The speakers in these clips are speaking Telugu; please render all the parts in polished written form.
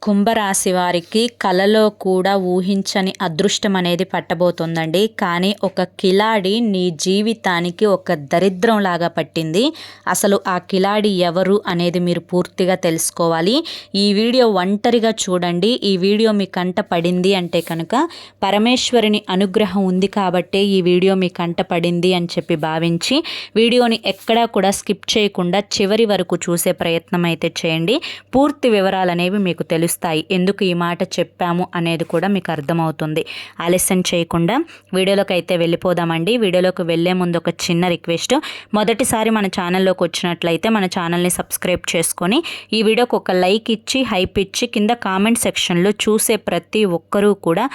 కుంభరాశి వారికి కలలో కూడా ఊహించని అదృష్టం అనేది పట్టబోతుందండి. కానీ ఒక కిలాడి నీ జీవితానికి ఒక దరిద్రం లాగా పట్టింది. అసలు ఆ కిలాడి ఎవరు అనేది మీరు పూర్తిగా తెలుసుకోవాలి. ఈ వీడియో ఒంటరిగా చూడండి. ఈ వీడియో మీ కంట పడింది అంటే కనుక పరమేశ్వరుని అనుగ్రహం ఉంది కాబట్టే ఈ వీడియో మీ కంట పడింది అని చెప్పి భావించి వీడియోని ఎక్కడా కూడా స్కిప్ చేయకుండా చివరి వరకు చూసే ప్రయత్నం అయితే చేయండి. పూర్తి వివరాలు అనేవి మీకు తెలుస్తాయి. ఎందుకు ఈ మాట చెప్పాము అనేది కూడా మీకు అర్థమవుతుంది. ఆలస్యం చేయకుండా వీడియోలోకి అయితే వెళ్ళిపోదామండి. వీడియోలోకి వెళ్ళే ముందు ఒక చిన్న రిక్వెస్ట్, మొదటిసారి మన ఛానల్లోకి వచ్చినట్లయితే మన ఛానల్ని సబ్స్క్రైబ్ చేసుకొని ఈ వీడియోకి ఒక లైక్ ఇచ్చి హైప్ ఇచ్చి కింద కామెంట్ సెక్షన్లో చూసే ప్రతి ఒక్కరూ కూడా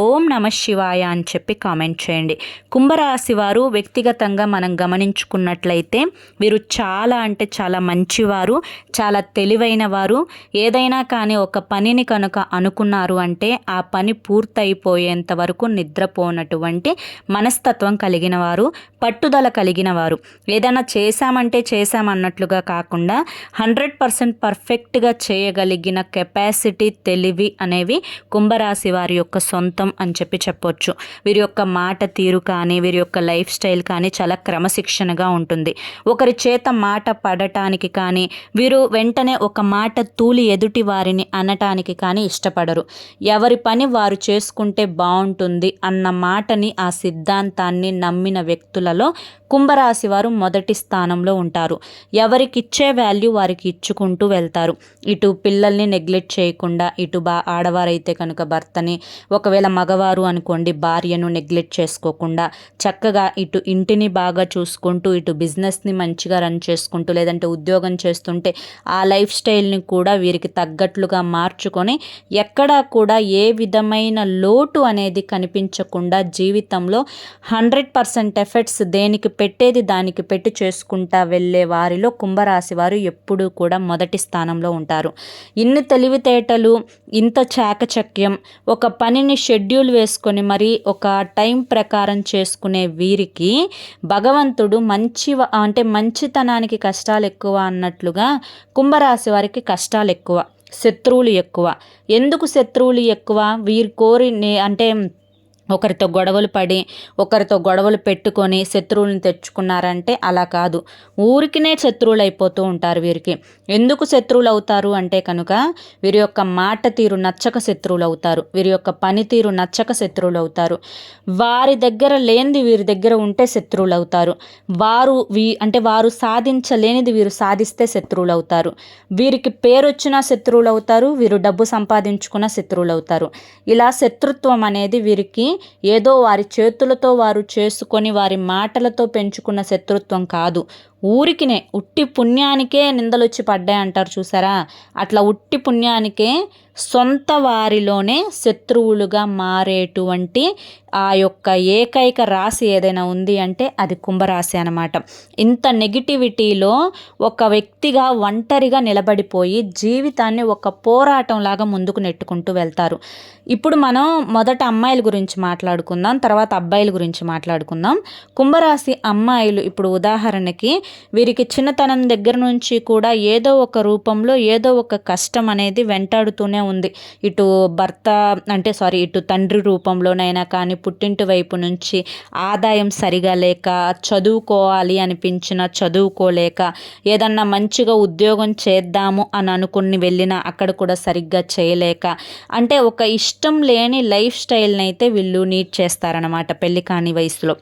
ఓం నమః శివాయ అని చెప్పి కామెంట్ చేయండి. కుంభరాశి వారు వ్యక్తిగతంగా మనం గమనించుకున్నట్లయితే వీరు చాలా అంటే చాలా మంచివారు, చాలా తెలివైన వారు. ఏదైనా కానీ ఒక పనిని కనుక అనుకున్నారు అంటే ఆ పని పూర్తయిపోయేంత వరకు నిద్రపోనటువంటి మనస్తత్వం కలిగిన వారు, పట్టుదల కలిగిన వారు. ఏదైనా చేశామంటే చేశామన్నట్లుగా కాకుండా 100% పర్ఫెక్ట్గా చేయగలిగిన కెపాసిటీ, తెలివి అనేవి కుంభరాశి వారి యొక్క సొంతం అని చెప్పి చెప్పొచ్చు. వీరి యొక్క మాట తీరు కానీ వీరి యొక్క లైఫ్ స్టైల్ కానీ చాలా క్రమశిక్షణగా ఉంటుంది. ఒకరి చేత మాట పడటానికి కానీ వీరు వెంటనే ఒక మాట తూలి ఎదుటి వారిని అనటానికి కానీ ఇష్టపడరు. ఎవరి పని వారు చేసుకుంటే బాగుంటుంది అన్న మాటని, ఆ సిద్ధాంతాన్ని నమ్మిన వ్యక్తులలో కుంభరాశి వారు మొదటి స్థానంలో ఉంటారు. ఎవరికి ఇచ్చే వాల్యూ వారికి ఇచ్చుకుంటూ వెళ్తారు. ఇటు పిల్లల్ని నెగ్లెక్ట్ చేయకుండా, ఇటు ఆడవారైతే కనుక భర్తని, ఒకవేళ మగవారు అనుకోండి భార్యను నెగ్లెక్ట్ చేసుకోకుండా చక్కగా ఇటు ఇంటిని బాగా చూసుకుంటూ, ఇటు బిజినెస్ని మంచిగా రన్ చేసుకుంటూ, లేదంటే ఉద్యోగం చేస్తుంటే ఆ లైఫ్ స్టైల్ని కూడా వీరికి తగ్గట్లుగా మార్చుకొని ఎక్కడా కూడా ఏ విధమైన లోటు అనేది కనిపించకుండా జీవితంలో 100% ఎఫర్ట్స్ దేనికి పెట్టేది దానికి పెట్టి చేసుకుంటా వెళ్ళే వారిలో కుంభరాశి వారు ఎప్పుడూ కూడా మొదటి స్థానంలో ఉంటారు. ఇన్ని తెలివితేటలు, ఇంత చాకచక్యం, ఒక పనిని షెడ్యూల్ వేసుకొని మరి ఒక టైం ప్రకారం చేసుకునే వీరికి భగవంతుడు మంచితనానికి కష్టాలు ఎక్కువ అన్నట్లుగా కుంభరాశి వారికి కష్టాలు ఎక్కువ, శత్రువులు ఎక్కువ. ఎందుకు శత్రువులు ఎక్కువ? వీరు అంటే ఒకరితో గొడవలు పడి, ఒకరితో గొడవలు పెట్టుకొని శత్రువులను తెచ్చుకున్నారంటే అలా కాదు. ఊరికినే శత్రువులు అయిపోతూ ఉంటారు వీరికి. ఎందుకు శత్రువులు అవుతారు అంటే కనుక వీరి యొక్క మాట తీరు నచ్చక శత్రువులు అవుతారు. వీరి యొక్క పనితీరు నచ్చక శత్రువులు అవుతారు. వారి దగ్గర లేనిది వీరి దగ్గర ఉంటే శత్రువులు అవుతారు. వారు సాధించలేనిది వీరు సాధిస్తే శత్రువులు అవుతారు. వీరికి పేరు వచ్చినా శత్రువులు అవుతారు. వీరు డబ్బు సంపాదించుకున్న శత్రువులు అవుతారు. ఇలా శత్రుత్వం అనేది వీరికి ఏదో వారి చేతులతో వారు చేసుకొని వారి మాటలతో పెంచుకున్న శత్రుత్వం కాదు. ఊరికినే ఉట్టి పుణ్యానికే నిందలొచ్చి పడ్డాయి అంటారు చూసారా, అట్లా ఉట్టి పుణ్యానికే సొంత వారిలోనే శత్రువులుగా మారేటువంటి ఆ యొక్క ఏకైక రాశి ఏదైనా ఉంది అంటే అది కుంభరాశి అన్నమాట. ఇంత నెగిటివిటీలో ఒక వ్యక్తిగా ఒంటరిగా నిలబడిపోయి జీవితాన్ని ఒక పోరాటం లాగా ముందుకు నెట్టుకుంటూ వెళ్తారు. ఇప్పుడు మనం మొదట అమ్మాయిల గురించి మాట్లాడుకుందాం, తర్వాత అబ్బాయిల గురించి మాట్లాడుకుందాం. కుంభరాశి అమ్మాయిలు ఇప్పుడు ఉదాహరణకి వీరికి చిన్నతనం దగ్గర నుంచి కూడా ఏదో ఒక రూపంలో ఏదో ఒక కష్టం అనేది వెంటాడుతూనే ఉంది. ఇటు తండ్రి రూపంలోనైనా కానీ, పుట్టింటి వైపు నుంచి ఆదాయం సరిగా లేక, చదువుకోవాలి అనిపించిన చదువుకోలేక, ఏదన్నా మంచిగా ఉద్యోగం చేద్దాము అని అనుకుని వెళ్ళినా అక్కడ కూడా సరిగ్గా చేయలేక, అంటే ఒక ఇష్టం లేని లైఫ్ స్టైల్ని అయితే వీళ్ళు నీడ్ చేస్తారనమాట పెళ్ళి కాని వయసులో,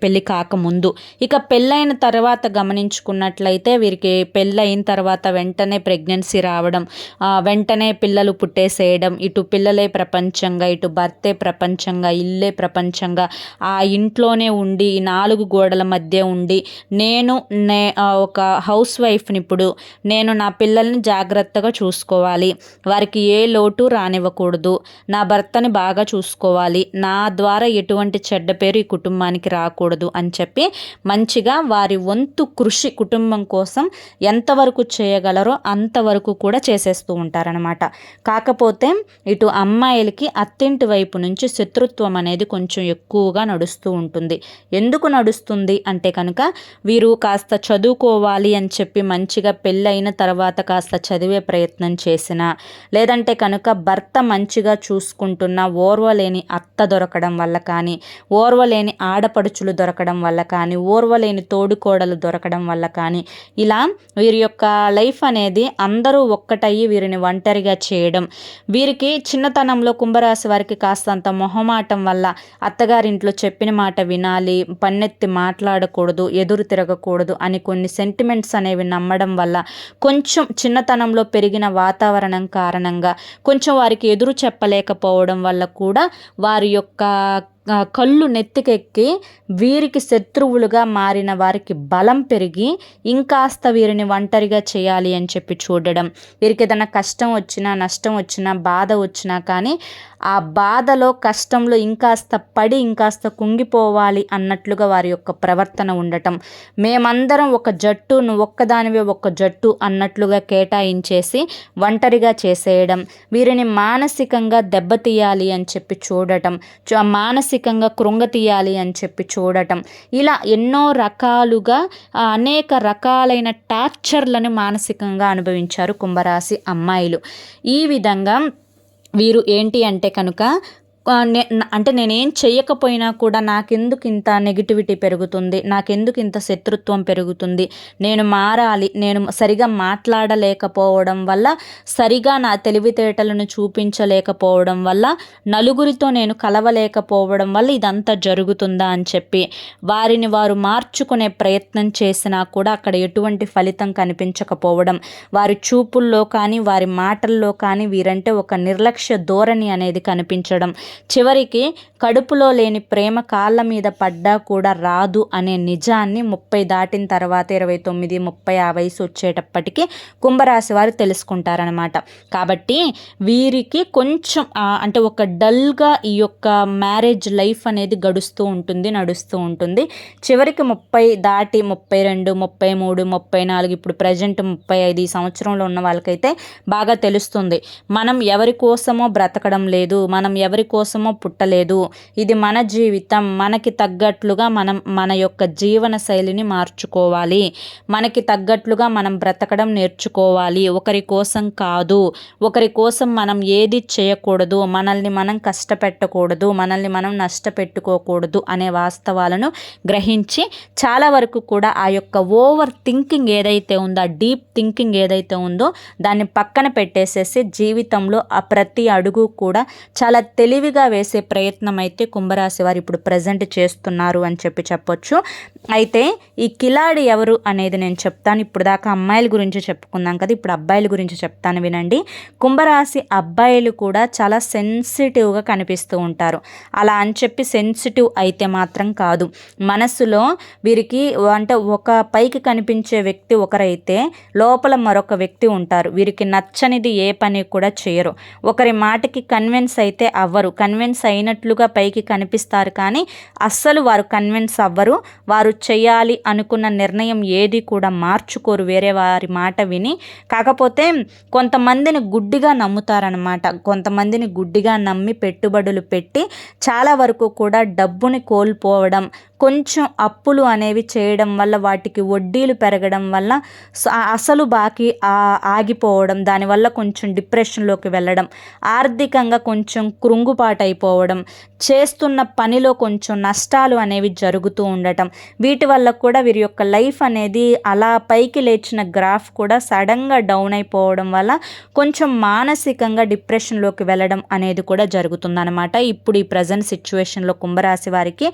పెళ్ళి కాకముందు. ఇక పెళ్ళైన తర్వాత గమనించుకున్నట్లయితే వీరికి పెళ్ళయిన తర్వాత వెంటనే ప్రెగ్నెన్సీ రావడం, వెంటనే పిల్లలు పుట్టేసేయడం, ఇటు పిల్లలే ప్రపంచంగా, ఇటు భర్తే ప్రపంచంగా, ఇల్లే ప్రపంచంగా, ఆ ఇంట్లోనే ఉండి ఈ 4 గోడల మధ్య ఉండి ఒక హౌస్ వైఫ్ని, ఇప్పుడు నేను నా పిల్లల్ని జాగ్రత్తగా చూసుకోవాలి, వారికి ఏ లోటు రానివ్వకూడదు, నా భర్తని బాగా చూసుకోవాలి, నా ద్వారా ఎటువంటి చెడ్డ పేరు ఈ కుటుంబానికి రాకూడదు అని చెప్పి మంచిగా వారి వంతు కృషి కుటుంబం కోసం ఎంతవరకు చేయగలరో అంతవరకు కూడా చేసేస్తూ ఉంటారనమాట. కాకపోతే ఇటు అమ్మాయిలకి అత్తింటి వైపు నుంచి శత్రుత్వం అనేది కొంచెం ఎక్కువగా నడుస్తూ ఉంటుంది. ఎందుకు నడుస్తుంది అంటే కనుక వీరు కాస్త చదువుకోవాలి అని చెప్పి మంచిగా పెళ్ళైన తర్వాత కాస్త చదివే ప్రయత్నం చేసినా, లేదంటే కనుక భర్త మంచిగా చూసుకుంటున్న ఓర్వలేని అత్త దొరకడం వల్ల కానీ, ఓర్వలేని ఆడపడుచులు దొరకడం వల్ల కానీ, ఓర్వలేని తోడుకోడలు దొరకడం వల్ల కానీ, ఇలా వీరి యొక్క లైఫ్ అనేది అందరూ ఒక్కటయ్యి వీరిని ఒంటరిగా చేయడం, వీరికి చిన్నతనంలో కుంభరాశి వారికి కాస్తంత మొహమాటం వల్ల అత్తగారింట్లో చెప్పిన మాట వినాలి, పన్నెత్తి మాట్లాడకూడదు, ఎదురు తిరగకూడదు అని కొన్ని సెంటిమెంట్స్ అనేవి నమ్మడం వల్ల, కొంచెం చిన్నతనంలో పెరిగిన వాతావరణం కారణంగా కొంచెం వారికి ఎదురు చెప్పలేకపోవడం వల్ల కూడా వారి యొక్క కళ్ళు నెత్తికెక్కి వీరికి శత్రువులుగా మారిన వారికి బలం పెరిగి ఇంకాస్త వీరిని ఒంటరిగా చేయాలి అని చెప్పి చూడడం, వీరికి ఏదైనా కష్టం వచ్చినా, నష్టం వచ్చినా, బాధ వచ్చినా కానీ ఆ బాధలో, కష్టంలో ఇంకాస్త పడి ఇంకాస్త కుంగిపోవాలి అన్నట్లుగా వారి యొక్క ప్రవర్తన ఉండటం, మేమందరం ఒక జట్టు, నువ్వు ఒక్కదానివే ఒక జట్టు అన్నట్లుగా కేటాయించేసి ఒంటరిగా చేసేయడం, వీరిని మానసికంగా దెబ్బతీయాలి అని చెప్పి చూడటం, మానసికంగా కృంగతీయాలి అని చెప్పి చూడటం, ఇలా ఎన్నో రకాలుగా అనేక రకాలైన టార్చర్లను మానసికంగా అనుభవించారు కుంభరాశి అమ్మాయిలు. ఈ విధంగా వీరు ఏంటి అంటే కనుక అంటే నేనేం చెయ్యకపోయినా కూడా నాకెందుకు ఇంత నెగిటివిటీ పెరుగుతుంది, నాకెందుకు ఇంత శత్రుత్వం పెరుగుతుంది, నేను మారాలి, నేను సరిగా మాట్లాడలేకపోవడం వల్ల, సరిగా నా తెలివితేటలను చూపించలేకపోవడం వల్ల, నలుగురితో నేను కలవలేకపోవడం వల్ల ఇదంతా జరుగుతుందా అని చెప్పి వారిని వారు మార్చుకునే ప్రయత్నం చేసినా కూడా అక్కడ ఎటువంటి ఫలితం కనిపించకపోవడం, వారి చూపుల్లో కానీ వారి మాటల్లో కానీ వీరంటే ఒక నిర్లక్ష్య ధోరణి అనేది కనిపించడం, చివరికి కడుపులో లేని ప్రేమ కాళ్ళ మీద పడ్డా కూడా రాదు అనే నిజాన్ని 30 దాటిన తర్వాత 29, 30 ఆ వయసు వచ్చేటప్పటికి కుంభరాశి వారు తెలుసుకుంటారనమాట. కాబట్టి వీరికి కొంచెం అంటే ఒక డల్గా ఈ యొక్క మ్యారేజ్ లైఫ్ అనేది గడుస్తూ ఉంటుంది, నడుస్తూ ఉంటుంది. చివరికి 30 దాటి 32, 33, 34, ఇప్పుడు ప్రజెంట్ 35 ఈ సంవత్సరంలో ఉన్న వాళ్ళకైతే బాగా తెలుస్తుంది. మనం ఎవరి కోసమో బ్రతకడం లేదు, మనం ఎవరి కోసమో పుట్టలేదు, ఇది మన జీవితం, మనకి తగ్గట్లుగా మనం మన యొక్క జీవన శైలిని మార్చుకోవాలి, మనకి తగ్గట్లుగా మనం బ్రతకడం నేర్చుకోవాలి, ఒకరి కోసం కాదు, ఒకరి కోసం మనం ఏది చేయకూడదు, మనల్ని మనం కష్టపెట్టకూడదు, మనల్ని మనం నష్టపెట్టుకోకూడదు అనే వాస్తవాలను గ్రహించి చాలా వరకు కూడా ఆ యొక్క ఓవర్ థింకింగ్ ఏదైతే ఉందో, ఆ డీప్ థింకింగ్ ఏదైతే ఉందో దాన్ని పక్కన పెట్టేసేసి జీవితంలో ఆ ప్రతి అడుగు కూడా చాలా తెలివిగా వేసే ప్రయత్నం అయితే కుంభరాశి వారు ఇప్పుడు ప్రజెంట్ చేస్తున్నారు అని చెప్పొచ్చు. అయితే ఈ కిలాడి ఎవరు అనేది నేను చెప్తాను. ఇప్పుడు దాకా అమ్మాయిల గురించి చెప్పుకున్నాం కదా, ఇప్పుడు అబ్బాయిల గురించి చెప్తాను వినండి. కుంభరాశి అబ్బాయిలు కూడా చాలా సెన్సిటివ్గా కనిపిస్తూ ఉంటారు. అలా అని చెప్పి సెన్సిటివ్ అయితే మాత్రం కాదు, మనసులో వీరికి అంటే ఒక పైకి కనిపించే వ్యక్తి ఒకరైతే లోపల మరొక వ్యక్తి ఉంటారు. వీరికి నచ్చనిది ఏ పని కూడా చేయరు, ఒకరి మాటకి కన్విన్స్ అయితే అవ్వరు, కన్విన్స్ అయినట్లుగా పైకి కనిపిస్తారు కానీ అస్సలు వారు కన్విన్స్ అవ్వరు, వారు చేయాలి అనుకున్న నిర్ణయం ఏది కూడా మార్చుకోరు వేరే వారి మాట విని. కాకపోతే కొంతమందిని గుడ్డిగా నమ్ముతారనమాట, కొంతమందిని గుడ్డిగా నమ్మి పెట్టుబడులు పెట్టి చాలా వరకు కూడా డబ్బుని కోల్పోవడం, కొంచెం అప్పులు అనేవి చేయడం వల్ల వాటికి వడ్డీలు పెరగడం వల్ల అసలు బాకీ ఆగిపోవడం, దానివల్ల కొంచెం డిప్రెషన్లోకి వెళ్ళడం, ఆర్థికంగా కొంచెం కృంగుపాటైపోవడం, చేస్తున్న పనిలో కొంచెం నష్టాలు అనేవి జరుగుతూ ఉండటం, వీటి వల్ల కూడా వీరి యొక్క లైఫ్ అనేది అలా పైకి లేచిన గ్రాఫ్ కూడా సడన్గా డౌన్ అయిపోవడం వల్ల కొంచెం మానసికంగా డిప్రెషన్లోకి వెళ్ళడం అనేది కూడా జరుగుతుందన్నమాట. ఇప్పుడు ఈ ప్రజెంట్ సిచ్యువేషన్లో కుంభరాశి వారికి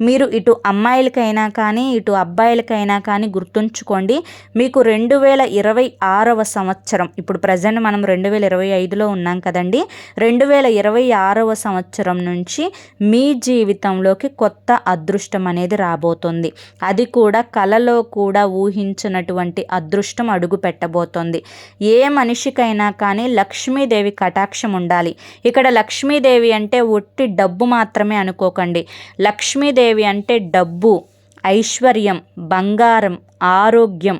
మీరు ఇటు అమ్మాయిలకైనా కానీ ఇటు అబ్బాయిలకైనా కానీ గుర్తుంచుకోండి, మీకు 2026వ సంవత్సరం, ఇప్పుడు ప్రజెంట్ మనం 2025లో ఉన్నాం కదండి, 2026వ సంవత్సరం నుంచి మీ జీవితంలోకి కొత్త అదృష్టం అనేది రాబోతుంది. అది కూడా కలలో కూడా ఊహించినటువంటి అదృష్టం అడుగు పెట్టబోతోంది. ఏ మనిషికైనా కానీ లక్ష్మీదేవి కటాక్షం ఉండాలి. ఇక్కడ లక్ష్మీదేవి అంటే ఒట్టి డబ్బు మాత్రమే అనుకోకండి. లక్ష్మీదేవి అంటే డబ్బు, ఐశ్వర్యం, బంగారం, ఆరోగ్యం,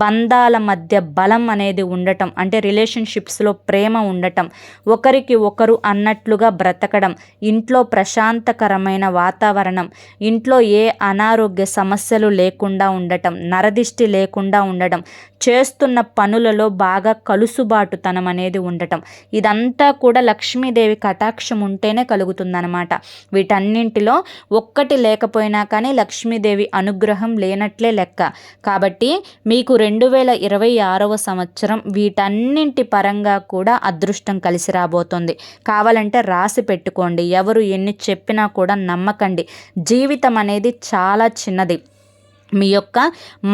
బంధాల మధ్య బలం అనేది ఉండటం, అంటే రిలేషన్షిప్స్లో ప్రేమ ఉండటం, ఒకరికి ఒకరు అన్నట్లుగా బ్రతకడం, ఇంట్లో ప్రశాంతకరమైన వాతావరణం, ఇంట్లో ఏ అనారోగ్య సమస్యలు లేకుండా ఉండటం, నరదిష్టి లేకుండా ఉండడం, చేస్తున్న పనులలో బాగా కలుసుబాటుతనం అనేది ఉండటం, ఇదంతా కూడా లక్ష్మీదేవి కటాక్షం ఉంటేనే కలుగుతుందన్నమాట. వీటన్నింటిలో ఒక్కటి లేకపోయినా కానీ లక్ష్మీదేవి అనుగ్రహం లేనట్లే లెక్క. కాబట్టి మీకు 2026వ సంవత్సరం వీటన్నింటి పరంగా కూడా అదృష్టం కలిసి రాబోతుంది. కావాలంటే రాసి పెట్టుకోండి, ఎవరు ఎన్ని చెప్పినా కూడా నమ్మకండి. జీవితం అనేది చాలా చిన్నది. మీ యొక్క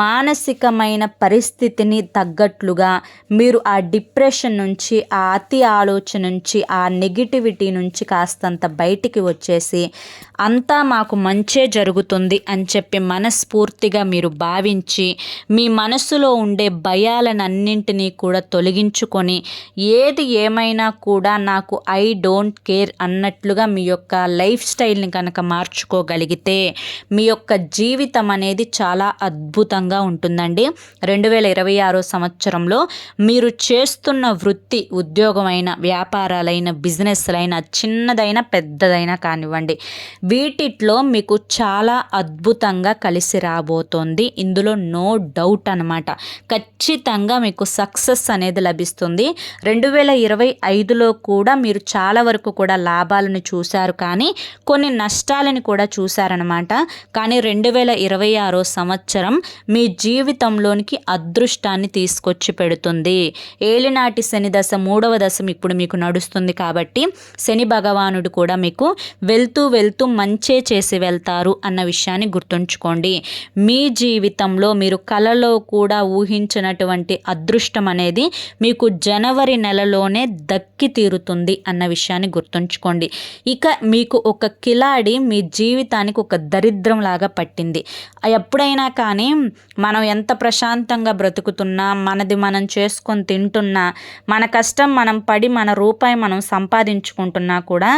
మానసికమైన పరిస్థితిని తగ్గట్లుగా మీరు ఆ డిప్రెషన్ నుంచి, ఆ అతి ఆలోచన నుంచి, ఆ నెగిటివిటీ నుంచి కాస్తంత బయటికి వచ్చేసి అంతా మాకు మంచే జరుగుతుంది అని చెప్పి మనస్ఫూర్తిగా మీరు భావించి మీ మనసులో ఉండే భయాలనన్నింటినీ కూడా తొలగించుకొని ఏది ఏమైనా కూడా నాకు ఐ డోంట్ కేర్ అన్నట్లుగా మీ యొక్క లైఫ్ స్టైల్ని కనుక మార్చుకోగలిగితే మీ యొక్క జీవితం అనేది చాలా అద్భుతంగా ఉంటుందండి. 2026 సంవత్సరంలో మీరు చేస్తున్న వృత్తి, ఉద్యోగమైన, వ్యాపారాలైన, బిజినెస్లైనా, చిన్నదైనా పెద్దదైనా కానివ్వండి, వీటిలో మీకు చాలా అద్భుతంగా కలిసి రాబోతోంది. ఇందులో నో డౌట్ అనమాట. ఖచ్చితంగా మీకు సక్సెస్ అనేది లభిస్తుంది. 2025లో కూడా మీరు చాలా వరకు కూడా లాభాలను చూశారు, కానీ కొన్ని నష్టాలను కూడా చూశారనమాట. కానీ 2026 సంవత్సరం మీ జీవితంలోనికి అదృష్టాన్ని తీసుకొచ్చి పెడుతుంది. ఏలినాటి శని దశ 3వ దశ ఇప్పుడు మీకు నడుస్తుంది కాబట్టి శని భగవానుడు కూడా మీకు వెళ్తూ వెళ్తూ మంచే చేసి వెళ్తారు అన్న విషయాన్ని గుర్తుంచుకోండి. మీ జీవితంలో మీరు కలలో కూడా ఊహించినటువంటి అదృష్టం అనేది మీకు జనవరి నెలలోనే దక్కి తీరుతుంది అన్న విషయాన్ని గుర్తుంచుకోండి. ఇక మీకు ఒక కిలాడి మీ జీవితానికి ఒక దరిద్రం లాగా పట్టింది. ఎప్పుడైనా కానీ మనం ఎంత ప్రశాంతంగా బ్రతుకుతున్నా, మనది మనం చేసుకొని తింటున్నా, మన కష్టం మనం పడి మన రూపాయి మనం సంపాదించుకుంటున్నా కూడా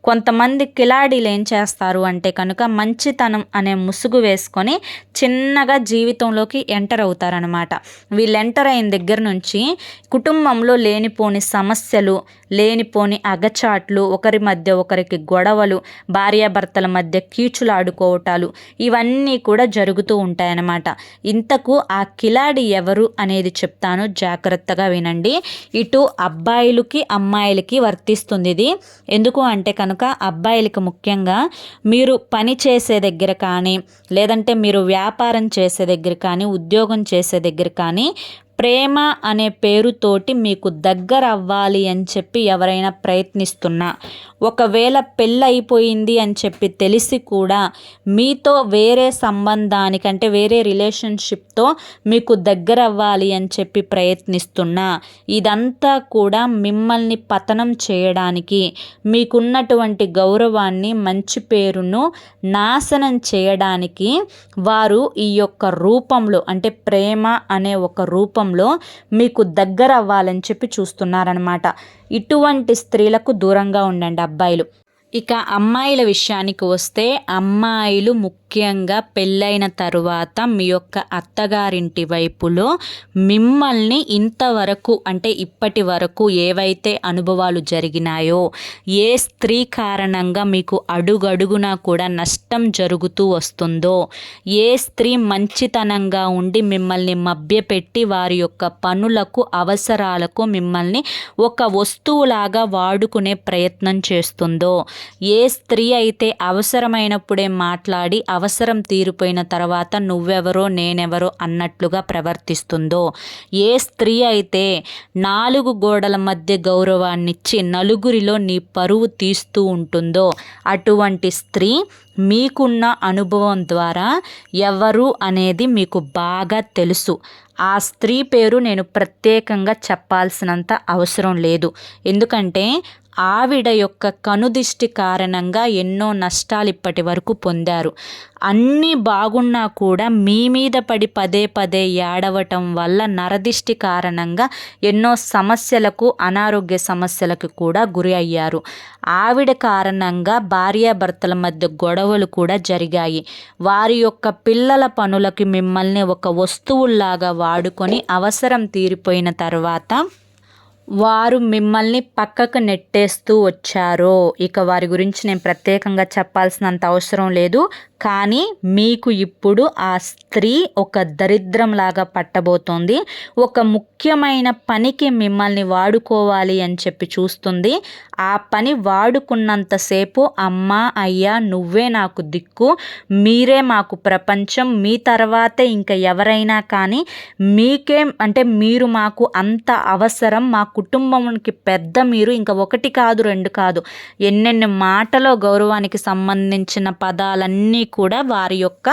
కొంతమంది కిలాడీలు ఏం చేస్తారు అంటే కనుక మంచితనం అనే ముసుగు వేసుకొని చిన్నగా జీవితంలోకి ఎంటర్ అవుతారనమాట. వీళ్ళు ఎంటర్ అయిన దగ్గర నుంచి కుటుంబంలో లేనిపోని సమస్యలు, లేనిపోని అగచాట్లు, ఒకరి మధ్య ఒకరికి గొడవలు, భార్యాభర్తల మధ్య కీచులాడుకోవటాలు, ఇవన్నీ కూడా జరుగుతూ ఉంటాయన్నమాట. ఇంతకు ఆ కిలాడి ఎవరు అనేది చెప్తాను, జాగ్రత్తగా వినండి. ఇటు అబ్బాయిలకి అమ్మాయిలకి వర్తిస్తుంది ఇది. ఎందుకు అంటే కనుక అబ్బాయిలకి ముఖ్యంగా మీరు పని చేసే దగ్గర కానీ, లేదంటే మీరు వ్యాపారం చేసే దగ్గర కానీ, ఉద్యోగం చేసే దగ్గర కానీ ప్రేమ అనే పేరుతోటి మీకు దగ్గర అవ్వాలి అని చెప్పి ఎవరైనా ప్రయత్నిస్తున్నా, ఒకవేళ పెళ్ళైపోయింది అని చెప్పి తెలిసి కూడా మీతో వేరే సంబంధానికంటే వేరే రిలేషన్షిప్తో మీకు దగ్గర అవ్వాలి అని చెప్పి ప్రయత్నిస్తున్నా, ఇదంతా కూడా మిమ్మల్ని పతనం చేయడానికి, మీకున్నటువంటి గౌరవాన్ని, మంచి పేరును నాశనం చేయడానికి వారు ఈ యొక్క రూపంలో, అంటే ప్రేమ అనే ఒక రూపంలో మీకు దగ్గర అవ్వాలని చెప్పి చూస్తున్నారనమాట. ఇటువంటి స్త్రీలకు దూరంగా ఉండండి అబ్బాయిలు. ఇక అమ్మాయిల విషయానికి వస్తే, అమ్మాయిలు ముఖ్యంగా పెళ్ళైన తరువాత మీ యొక్క అత్తగారింటి వైపులో మిమ్మల్ని ఇంతవరకు, అంటే ఇప్పటి వరకు ఏవైతే అనుభవాలు జరిగినాయో, ఏ స్త్రీ కారణంగా మీకు అడుగడుగునా కూడా నష్టం జరుగుతూ వస్తుందో, ఏ స్త్రీ మంచితనంగా ఉండి మిమ్మల్ని మభ్యపెట్టి వారి యొక్క పనులకు, అవసరాలకు మిమ్మల్ని ఒక వస్తువులాగా వాడుకునే ప్రయత్నం చేస్తుందో, ఏ స్త్రీ అయితే అవసరమైనప్పుడే మాట్లాడి అవసరం తీరిపోయిన తర్వాత నువ్వెవరో నేనెవరో అన్నట్లుగా ప్రవర్తిస్తుందో, ఏ స్త్రీ అయితే 4 గోడల మధ్య గౌరవాన్నిచ్చి నలుగురిలో నీ పరువు తీస్తూ ఉంటుందో, అటువంటి స్త్రీ మీకున్న అనుభవం ద్వారా ఎవరు అనేది మీకు బాగా తెలుసు. ఆ స్త్రీ పేరు నేను ప్రత్యేకంగా చెప్పాల్సినంత అవసరం లేదు. ఎందుకంటే ఆవిడ యొక్క కనుదిష్టి కారణంగా ఎన్నో నష్టాలు ఇప్పటి వరకు పొందారు. అన్నీ బాగున్నా కూడా మీ మీద పడి పదే పదే ఏడవటం వల్ల నరదిష్టి కారణంగా ఎన్నో సమస్యలకు, అనారోగ్య సమస్యలకు కూడా గురి అయ్యారు. ఆవిడ కారణంగా భార్యాభర్తల మధ్య గొడవలు కూడా జరిగాయి. వారి యొక్క పిల్లల పనులకి మిమ్మల్ని ఒక వస్తువుల్లాగా వాడుకొని అవసరం తీరిపోయిన తర్వాత వారు మిమ్మల్ని పక్కకు నెట్టేస్తూ వచ్చారో ఇక వారి గురించి నేను ప్రత్యేకంగా చెప్పాల్సినంత అవసరం లేదు. కానీ మీకు ఇప్పుడు ఆ స్త్రీ ఒక దరిద్రంలాగా పట్టబోతోంది. ఒక ముఖ్యమైన పనికి మిమ్మల్ని వాడుకోవాలి అని చెప్పి చూస్తుంది. ఆ పని వాడుకున్నంతసేపు అమ్మ, అయ్యా నువ్వే నాకు దిక్కు, మీరే మాకు ప్రపంచం, మీ తర్వాతే ఇంకా ఎవరైనా కానీ మీకేం అంటే మీరు మాకు అంత అవసరం, మా కుటుంబానికి పెద్ద మీరు, ఇంకా ఒకటి కాదు రెండు కాదు ఎన్నెన్ని మాటలో గౌరవానికి సంబంధించిన పదాలన్నీ కూడా వారి యొక్క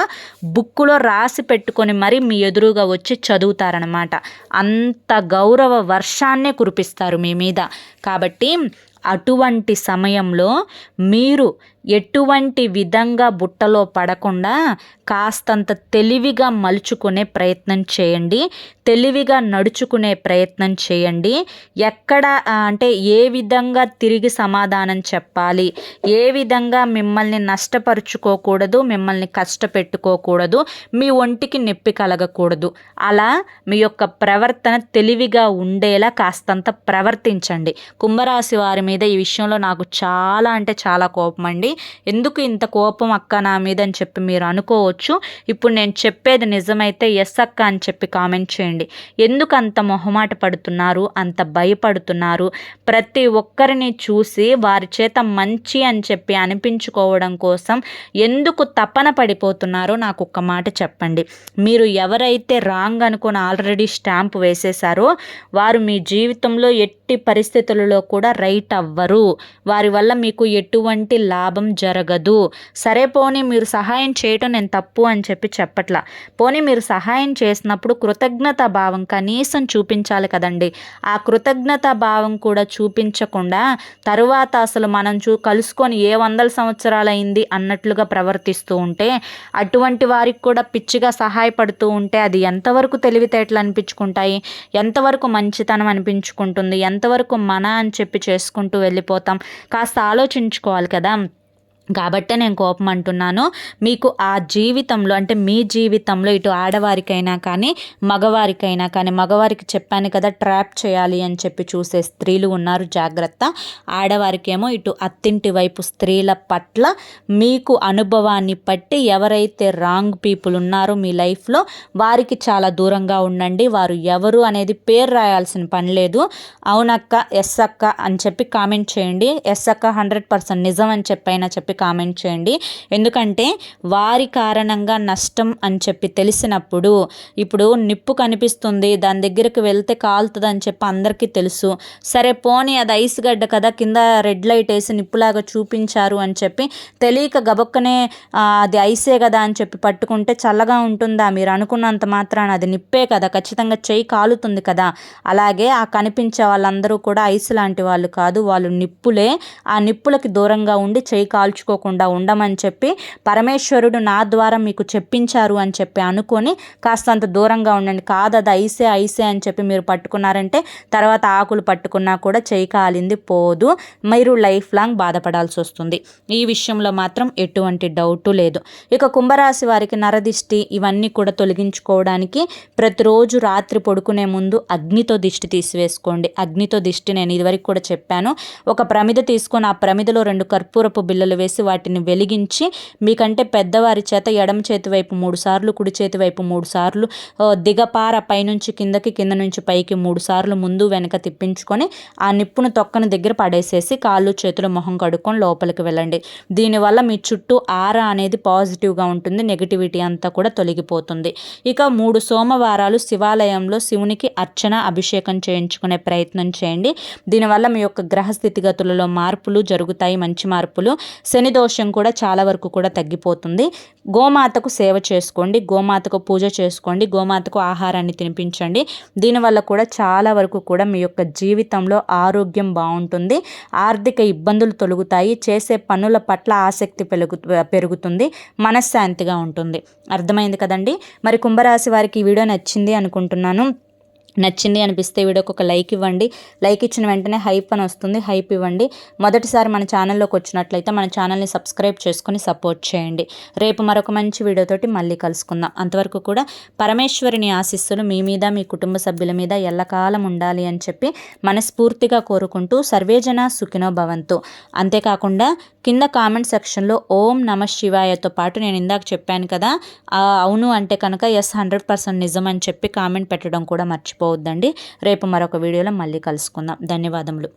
బుక్కులో రాసి పెట్టుకొని మరి మీ ఎదురుగా వచ్చి చదువుతారనమాట. అంత గౌరవ వర్షాన్నే కురిపిస్తారు మీ మీద. కాబట్టి అటువంటి సమయంలో మీరు ఎటువంటి విధంగా బుట్టలో పడకుండా కాస్తంత తెలివిగా మలుచుకునే ప్రయత్నం చేయండి. తెలివిగా నడుచుకునే ప్రయత్నం చేయండి. ఎక్కడ అంటే ఏ విధంగా తిరిగి సమాధానం చెప్పాలి, ఏ విధంగా మిమ్మల్ని నష్టపరుచుకోకూడదు, మిమ్మల్ని కష్టపెట్టుకోకూడదు, మీ ఒంటికి నొప్పి కలగకూడదు. అలా మీ యొక్క ప్రవర్తన తెలివిగా ఉండేలా కాస్తంత ప్రవర్తించండి. కుంభరాశి వారి మీద ఈ విషయంలో నాకు చాలా అంటే చాలా కోపం అండి. ఎందుకు ఇంత కోపం అక్క నా మీద అని చెప్పి మీరు అనుకోవచ్చు. ఇప్పుడు నేను చెప్పేది నిజమైతే ఎస్ అక్క అని చెప్పి కామెంట్ చేయండి. ఎందుకు అంత మొహమాట పడుతున్నారు, అంత భయపడుతున్నారు? ప్రతి ఒక్కరిని చూసి వారి చేత మంచి అని చెప్పి అనిపించుకోవడం కోసం ఎందుకు తపన పడిపోతున్నారో నాకు ఒక్క మాట చెప్పండి. మీరు ఎవరైతే రాంగ్ అనుకుని ఆల్రెడీ స్టాంప్ వేసేశారో వారు మీ జీవితంలో ఎట్టి పరిస్థితులలో కూడా రైట్ అవ్వరు. వారి వల్ల మీకు ఎటువంటి లాభం జరగదు. సరే పోనీ మీరు సహాయం చేయటం నేను తప్పు అని చెప్పి చెప్పట్లా. పోనీ మీరు సహాయం చేసినప్పుడు కృతజ్ఞతా భావం కనీసం చూపించాలి కదండి. ఆ కృతజ్ఞతా భావం కూడా చూపించకుండా తరువాత అసలు మనం కలుసుకొని ఏ 100 సంవత్సరాలైంది అన్నట్లుగా ప్రవర్తిస్తూ ఉంటే, అటువంటి వారికి కూడా పిచ్చిగా సహాయపడుతూ ఉంటే అది ఎంతవరకు తెలివితేటలు అనిపించుకుంటాయి, ఎంతవరకు మంచితనం అనిపించుకుంటుంది, ఎంతవరకు మన అని చెప్పి చేసుకుంటూ వెళ్ళిపోతాం. కాస్త ఆలోచించుకోవాలి కదా. కాబట్టే నేను కోపం అంటున్నాను. మీకు ఆ జీవితంలో అంటే మీ జీవితంలో ఇటు ఆడవారికైనా కానీ మగవారికైనా కానీ, మగవారికి చెప్పాను కదా ట్రాప్ చేయాలి అని చెప్పి చూసే స్త్రీలు ఉన్నారు, జాగ్రత్త. ఆడవారికేమో ఇటు అత్తింటి వైపు స్త్రీల పట్ల మీకు అనుభవాన్ని బట్టి ఎవరైతే రాంగ్ పీపుల్ ఉన్నారో మీ లైఫ్లో వారికి చాలా దూరంగా ఉండండి. వారు ఎవరు అనేది పేరు రాయాల్సిన పని లేదు. అవునక్క, ఎస్ అక్క అని చెప్పి కామెంట్ చేయండి. ఎస్ అక్క 100% నిజం అని చెప్పైనా చెప్పి కామెంట్ చేయండి. ఎందుకంటే వారి కారణంగా నష్టం అని చెప్పి తెలిసినప్పుడు, ఇప్పుడు నిప్పు కనిపిస్తుంది దాని దగ్గరికి వెళ్తే కాలుతుంది అని చెప్పి అందరికీ తెలుసు. సరే పోనీ అది ఐస్ గడ్డ కదా, కింద రెడ్ లైట్ వేసి నిప్పులాగా చూపించారు అని చెప్పి తెలియక గబక్కనే అది ఐసే కదా అని చెప్పి పట్టుకుంటే చల్లగా ఉంటుందా? మీరు అనుకున్నంత మాత్రాన అది నిప్పే కదా, ఖచ్చితంగా చెయ్యి కాలుతుంది కదా. అలాగే ఆ కనిపించే వాళ్ళందరూ కూడా ఐస్ లాంటి వాళ్ళు కాదు, వాళ్ళు నిప్పులే. ఆ నిప్పులకి దూరంగా ఉండి చెయ్యి కాల్చుకోకుండా ఉండమని చెప్పి పరమేశ్వరుడు నా ద్వారా మీకు చెప్పించారు అని చెప్పి అనుకొని కాస్తంత దూరంగా ఉండండి. కాదు అది ఐసే ఐసే అని చెప్పి మీరు పట్టుకున్నారంటే తర్వాత ఆకులు పట్టుకున్నా కూడా చెయ్యి కాలింది పోదు, మీరు లైఫ్ లాంగ్ బాధపడాల్సి వస్తుంది. ఈ విషయంలో మాత్రం ఎటువంటి డౌటు లేదు. ఇక కుంభరాశి వారికి నరదిష్టి ఇవన్నీ కూడా తొలగించుకోవడానికి ప్రతిరోజు రాత్రి పడుకునే ముందు అగ్నితో దిష్టి తీసివేసుకోండి. అగ్నితో దిష్టి నేను ఇదివరకు కూడా చెప్పాను. ఒక ప్రమిద తీసుకొని ఆ ప్రమిదలో 2 కర్పూరపు బిళ్ళలు వేసి వాటిని వెలిగించి మీకంటే పెద్దవారి చేత ఎడమ చేతి వైపు 3 సార్లు, కుడి చేతి వైపు 3 సార్లు, దిగపార పైనుంచి కిందకి, కింద నుంచి పైకి 3 సార్లు ముందు వెనక తిప్పించుకొని ఆ నిప్పును తొక్కని దగ్గర పడేసేసి కాళ్ళు చేతులు మొహం కడుక్కొని లోపలికి వెళ్ళండి. దీనివల్ల మీ చుట్టూ ఆరా అనేది పాజిటివ్గా ఉంటుంది, నెగిటివిటీ అంతా కూడా తొలగిపోతుంది. ఇక 3 సోమవారాలు శివాలయంలో శివునికి అర్చన, అభిషేకం చేయించుకునే ప్రయత్నం చేయండి. దీనివల్ల మీ యొక్క గ్రహ స్థితిగతులలో మార్పులు జరుగుతాయి, మంచి మార్పులు. శని శని దోషం కూడా చాలా వరకు కూడా తగ్గిపోతుంది. గోమాతకు సేవ చేసుకోండి, గోమాతకు పూజ చేసుకోండి, గోమాతకు ఆహారాన్ని తినిపించండి. దీనివల్ల కూడా చాలా వరకు కూడా మీ యొక్క జీవితంలో ఆరోగ్యం బాగుంటుంది, ఆర్థిక ఇబ్బందులు తొలగుతాయి, చేసే పనుల పట్ల ఆసక్తి పెరుగుతుంది, మనశ్శాంతిగా ఉంటుంది. అర్థమైంది కదండి. మరి కుంభరాశి వారికి ఈ వీడియో నచ్చింది అనుకుంటున్నాను. నచ్చింది అనిపిస్తే వీడియోకి ఒక లైక్ ఇవ్వండి. లైక్ ఇచ్చిన వెంటనే హైప్ అని వస్తుంది, హైప్ ఇవ్వండి. మొదటిసారి మన ఛానల్లోకి వచ్చినట్లయితే మన ఛానల్ని సబ్స్క్రైబ్ చేసుకొని సపోర్ట్ చేయండి. రేపు మరొక మంచి వీడియోతోటి మళ్ళీ కలుసుకుందాం. అంతవరకు కూడా పరమేశ్వరుని ఆశీస్సులు మీ మీద, మీ కుటుంబ సభ్యుల మీద ఎల్లకాలం ఉండాలి అని చెప్పి మనస్ఫూర్తిగా కోరుకుంటూ సర్వేజన సుఖినో భవంతు. అంతేకాకుండా కింద కామెంట్ సెక్షన్లో ఓం నమ శివాయతో పాటు నేను ఇందాక చెప్పాను కదా, అవును అంటే కనుక ఎస్ 100% నిజం అని చెప్పి కామెంట్ పెట్టడం కూడా మర్చిపోవద్దండి. రేపు మరొక వీడియోలో మళ్ళీ కలుసుకుందాం. ధన్యవాదములు.